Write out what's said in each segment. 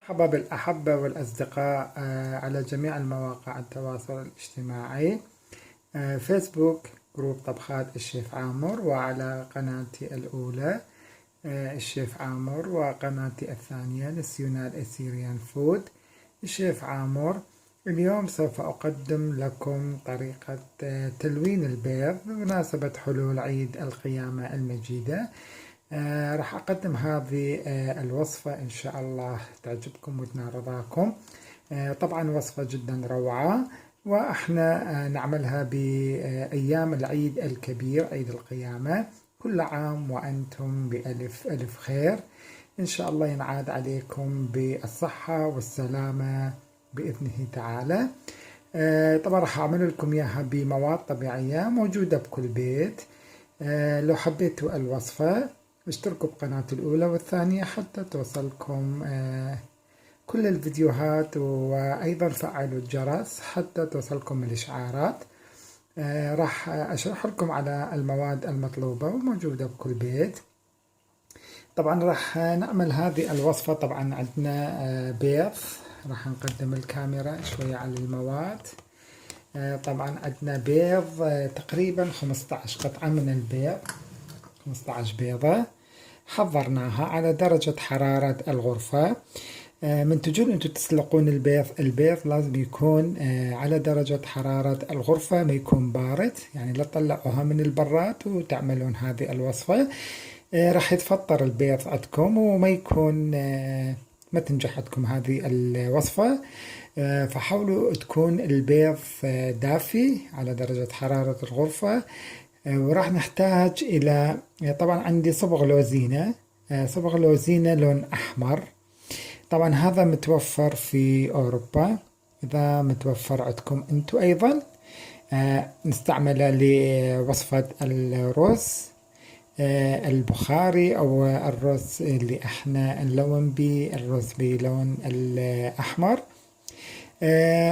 مرحبا بالأحبة والأصدقاء على جميع المواقع التواصل الاجتماعي، فيسبوك جروب طبخات الشيف عامر، وعلى قناتي الأولى الشيف عامر، وقناتي الثانية نسيونال السيريان فود الشيف عامر. اليوم سوف أقدم لكم طريقة تلوين البيض بمناسبة حلول عيد القيامة المجيدة. راح أقدم هذه الوصفة إن شاء الله تعجبكم وتنال رضاكم. طبعا وصفة جدا روعة، وإحنا نعملها بأيام العيد الكبير عيد القيامة. كل عام وأنتم بألف ألف خير، إن شاء الله ينعاد عليكم بالصحة والسلامة بإذنه تعالى. طبعا راح أعمل لكم إياها بمواد طبيعية موجودة بكل بيت. لو حبيتوا الوصفة اشتركوا بقناتي الأولى والثانية حتى توصلكم كل الفيديوهات، وأيضا فعلوا الجرس حتى توصلكم الإشعارات. راح أشرح لكم على المواد المطلوبة وموجودة بكل بيت. طبعا راح نعمل هذه الوصفة. طبعا عندنا بيض، راح نقدم الكاميرا شوية على المواد. طبعا عندنا بيض تقريبا 15 قطعة من البيض، 15 بيضة حضرناها على درجة حرارة الغرفة. من تجون انتم تسلقون البيض لازم يكون على درجة حرارة الغرفة، ما يكون بارد، يعني لا تطلعوها من البراد وتعملون هذه الوصفة. راح يتفطر البيض عندكم وما يكون ما تنجح عندكم هذه الوصفة. فحاولوا تكون البيض دافي على درجة حرارة الغرفة. وراح نحتاج إلى، طبعا عندي صبغ لوزينة، صبغ لوزينة لون أحمر. طبعا هذا متوفر في أوروبا، إذا متوفر عندكم أنتم أيضا نستعمله لوصفة الرز البخاري، أو الرز اللي احنا نلون به الرز بلون الأحمر.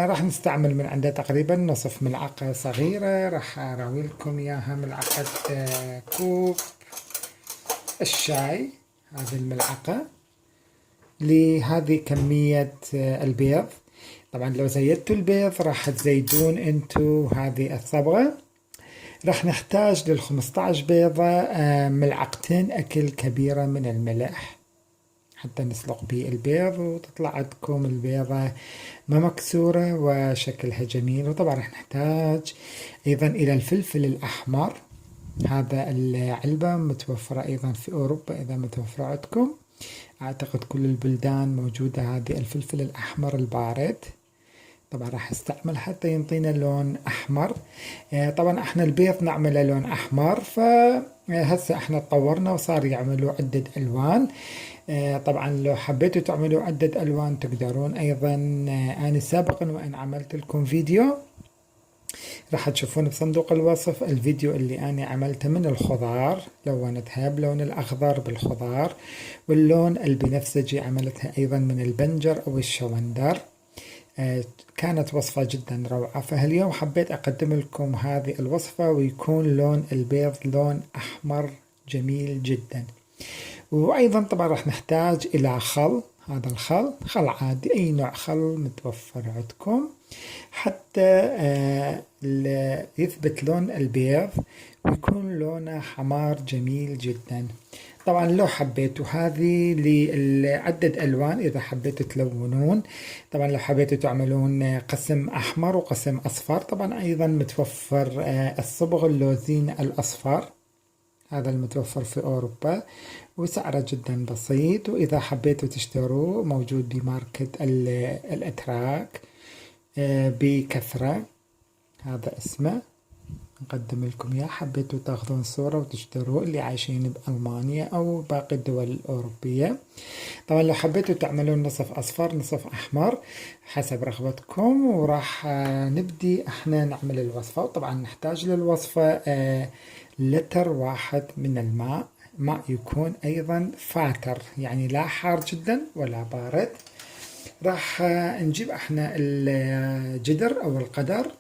راح نستعمل من عنده تقريبا نصف ملعقة صغيرة، راح أراوي لكم إياها ملعقة كوب الشاي، هذه الملعقة لهذه كمية البيض. طبعا لو زيدتوا البيض راح تزيدون انتو هذه الصبغة. راح نحتاج لل15 بيضة ملعقتين أكل كبيرة من الملح حتى نسلق به البيض وتطلع عندكم البيضة ما مكسورة وشكلها جميل. وطبعا راح نحتاج أيضا إلى الفلفل الأحمر، هذا العلبة متوفرة أيضا في أوروبا إذا متوفرة عندكم، أعتقد كل البلدان موجودة هذه الفلفل الأحمر البارد. طبعا راح استعمل حتى ينطينا لون أحمر. طبعا احنا البيض نعمله لون أحمر، فهسه احنا تطورنا وصار يعملوا عدة ألوان. طبعا لو حبيتوا تعملوا عدة ألوان تقدرون أيضا. أنا سابقا وأن عملت لكم فيديو راح تشوفون بصندوق الوصف الفيديو اللي أنا عملته من الخضار، لونتها بلون الأخضر بالخضار، واللون البنفسجي عملتها أيضا من البنجر أو الشوندر. كانت وصفة جدا روعة، فهاليوم حبيت أقدم لكم هذه الوصفة ويكون لون البيض لون أحمر جميل جدا. وأيضا طبعا راح نحتاج إلى خل، هذا الخل خل عادي، أي نوع خل متوفر عندكم حتى يثبت لون البيض ويكون لونه حمار جميل جدا. طبعا لو حبيتوا هذه لعدة ألوان إذا حبيتوا تلونون. طبعا لو حبيتوا تعملون قسم أحمر وقسم أصفر، طبعا أيضا متوفر الصبغ اللوزين الأصفر، هذا المتوفر في أوروبا وسعره جدا بسيط. وإذا حبيتوا تشتروه موجود بماركت الأتراك بكثرة، هذا اسمه، نقدم لكم إياه. حبيتوا تاخذون صورة وتشتروه اللي عايشين بألمانيا أو باقي الدول الأوروبية. طبعا لو حبيتوا تعملون نصف أصفر نصف أحمر حسب رغبتكم. وراح نبدي احنا نعمل الوصفة. طبعا نحتاج للوصفة لتر واحد من الماء، ماء يكون أيضا فاتر، يعني لا حار جدا ولا بارد. راح نجيب احنا الجدر أو القدر،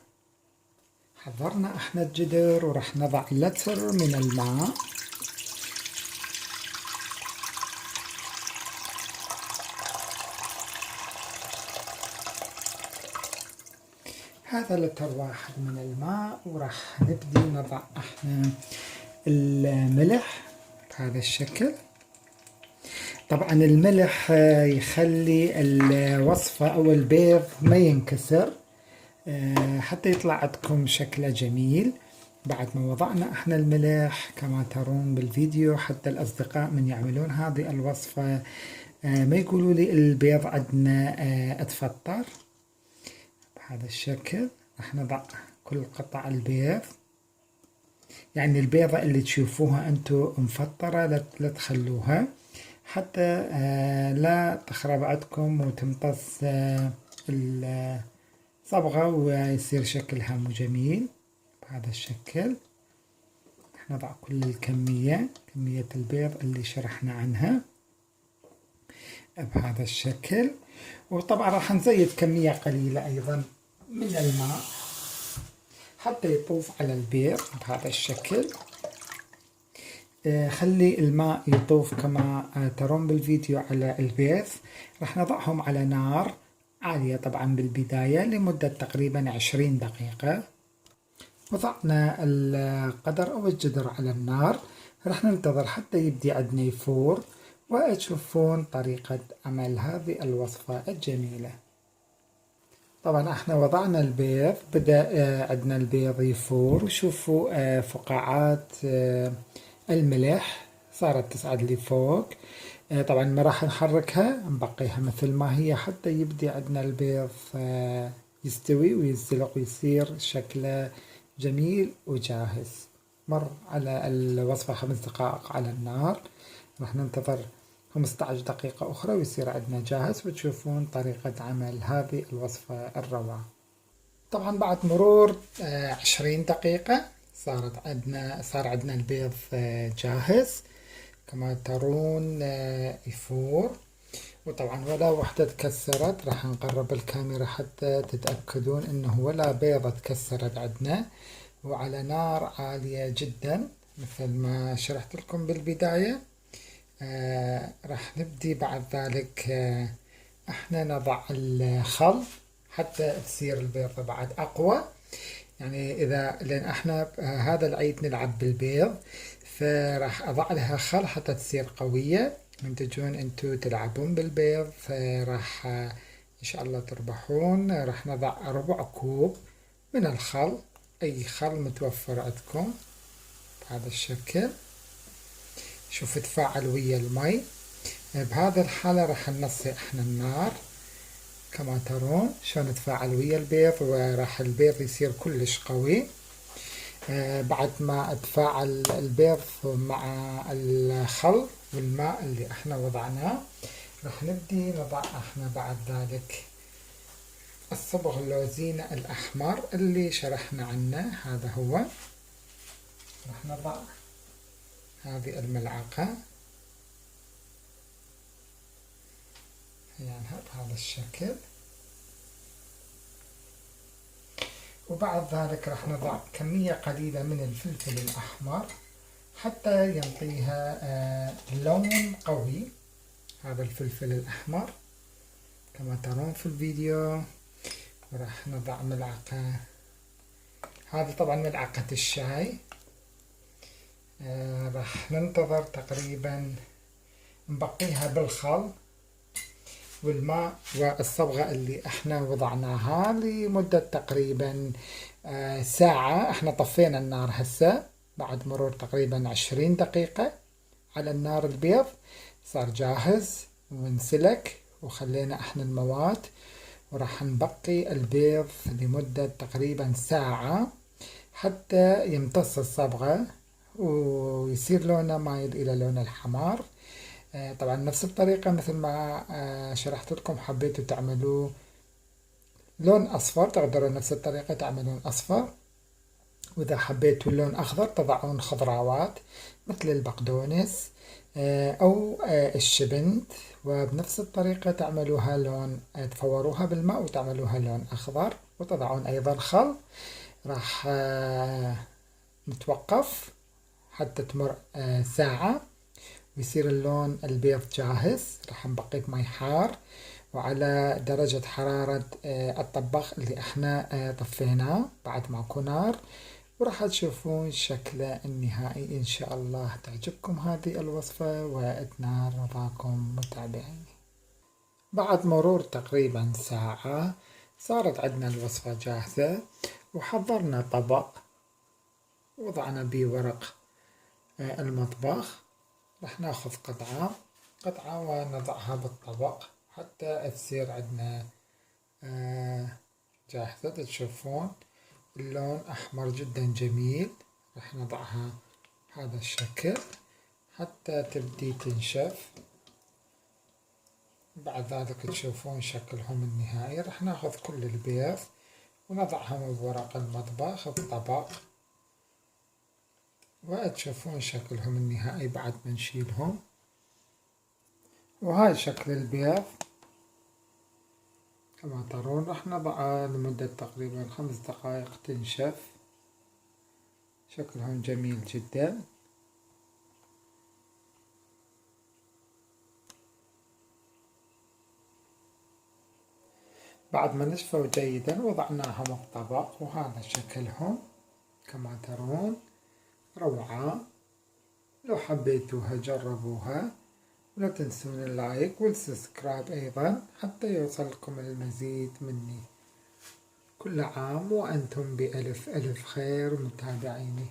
حضرنا احنا الجدر وراح نضع لتر من الماء. هذا لتر واحد من الماء، وراح نبدي نضع احنا الملح بهذا الشكل. طبعا الملح يخلي الوصفة او البيض ما ينكسر، حتى يطلع عندكم شكله جميل. بعد ما وضعنا احنا الملح كما ترون بالفيديو، حتى الاصدقاء من يعملون هذه الوصفة ما يقولوا لي البيض عندنا اتفطر. بهذا الشكل راح نضع كل قطع البيض، يعني البيضة اللي تشوفوها انتو مفطرة لا تخلوها، حتى لا تخرب عندكم وتمتص الصبغة ويصير شكلها مو جميل. بهذا الشكل راح نضع كل كمية البيض اللي شرحنا عنها بهذا الشكل. وطبعا راح نزيد كمية قليلة أيضا من الماء حتى يطوف على البيض بهذا الشكل. خلي الماء يطوف كما ترون بالفيديو على البيض. راح نضعهم على نار عالية طبعا بالبداية لمدة تقريبا 20 دقيقة. وضعنا القدر أو الجدر على النار، راح ننتظر حتى يبدي عندنا يفور، وتشوفون طريقة عمل هذه الوصفة الجميلة. طبعا احنا وضعنا البيض، بدأ عندنا البيض يفور، وشوفوا فقاعات الملح صارت تصعد لي فوق. طبعا ما راح نحركها، نبقيها مثل ما هي حتى يبدي عندنا البيض يستوي ويزلق ويصير شكله جميل وجاهز. مر على الوصفة 5 دقائق على النار، راح ننتظر 15 دقيقة أخرى ويصير عندنا جاهز، وتشوفون طريقة عمل هذه الوصفة الروعة. طبعا بعد مرور 20 دقيقة صار عندنا البيض جاهز كما ترون يفور. وطبعا ولا وحدة تكسرت، راح نقرب الكاميرا حتى تتأكدون انه ولا بيضة تكسرت عندنا، وعلى نار عالية جدا مثل ما شرحت لكم بالبداية. راح نبدي بعد ذلك احنا نضع الخل حتى تصير البيضة بعد اقوى. يعني لان احنا هذا العيد نلعب بالبيض، فراح اضع لها خل حتى تصير قوية. من تجون انتو تلعبون بالبيض فراح ان شاء الله تربحون. راح نضع ربع كوب من الخل، اي خل متوفر عندكم بهذا الشكل. شوف تفاعل ويا المي. بهذا الحالة راح ننصي احنا النار كما ترون شلون تفاعل ويا البيض، وراح البيض يصير كلش قوي. بعد ما تفاعل البيض مع الخل والماء اللي احنا وضعناه، راح نبدي نضع احنا بعد ذلك الصبغ اللوزين الأحمر اللي شرحنا عنه. هذا هو، راح نضع هذه الملعقة يعني بهذا الشكل. وبعد ذلك راح نضع كمية قليلة من الفلفل الأحمر حتى ينطيها لون قوي. هذا الفلفل الأحمر كما ترون في الفيديو. وراح نضع ملعقة، هذه طبعا ملعقة الشاي. راح ننتظر تقريبا نبقيها بالخل والماء والصبغة اللي احنا وضعناها لمدة تقريبا ساعة. احنا طفينا النار هسه بعد مرور تقريبا 20 دقيقة على النار. البيض صار جاهز وانسلك، وخلينا احنا المواد، وراح نبقي البيض لمدة تقريبا ساعة حتى يمتص الصبغة ويصير لونه مايل إلى لون الحمار. طبعا نفس الطريقة مثل ما شرحت لكم، حبيتوا تعملوا لون أصفر تقدروا نفس الطريقة تعملون أصفر، وإذا حبيتوا اللون أخضر تضعون خضراوات مثل البقدونس أو الشبنت، وبنفس الطريقة تعملوها لون، تفوروها بالماء وتعملوها لون أخضر، وتضعون أيضا خل. راح نتوقف حتى تمر ساعة ويصير اللون البيض جاهز. راح نبقي بمي حار وعلى درجة حرارة الطباخ اللي احنا طفيناه بعد ماكو نار، وراح تشوفون شكله النهائي. إن شاء الله تعجبكم هذه الوصفة وتنال رضاكم متابعيني. بعد مرور تقريبا ساعة صارت عندنا الوصفة جاهزة، وحضرنا طبق وضعنا به ورق المطبخ. راح ناخذ قطعة ونضعها بالطبق حتى تصير عندنا جاهزة. تشوفون اللون أحمر جدا جميل. راح نضعها بهذا الشكل حتى تبدي تنشف. بعد ذلك تشوفون شكلهم النهائي. راح ناخذ كل البيض ونضعهم بورق المطبخ بطبق، وتشوفون شكلهم النهائي بعد ما نشيلهم. وهاي شكل البيض كما ترون. راح نضعها لمدة تقريبا 5 دقائق تنشف. شكلهم جميل جدا. بعد ما نشفوا جيدا وضعناهم بطبق، وهذا شكلهم كما ترون. روعة. لو حبيتوها جربوها، ولا تنسون اللايك والسبسكرايب أيضا حتى يوصلكم المزيد مني. كل عام وأنتم بألف ألف خير متابعيني.